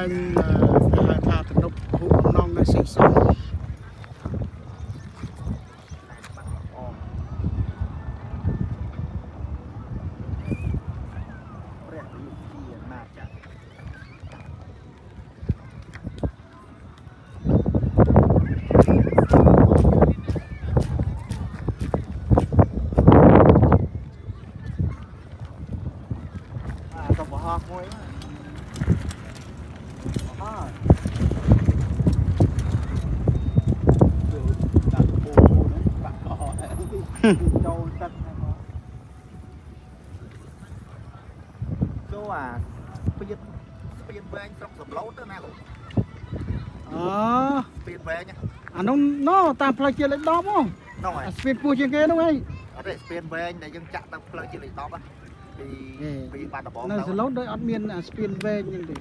ងគេហៅថាទំនប់ហូបអំណងនៅស៊ីសងព្រះវិជាណាចាបោះមួយអើដាក់ពូហ្នឹងបាក់អស់ចូលទឹកហ្នឹងចូលអាស្ពានវែងស្រុកសំឡូតទៅណាលោកអូស្ពានវែងអានោះណូតាមផ្លូវជាតិលេខ10ហ្មងនោះហើយស្ពានពោះជាងគេនោះហីអត់ទេស្ពានវែងដែលយើងចាក់ទៅផ្លូវជាតិលេខ10ពីបាត់ដំបងនៅសំឡូតដោយអត់មានស្ពានវែងហ្នឹងទេ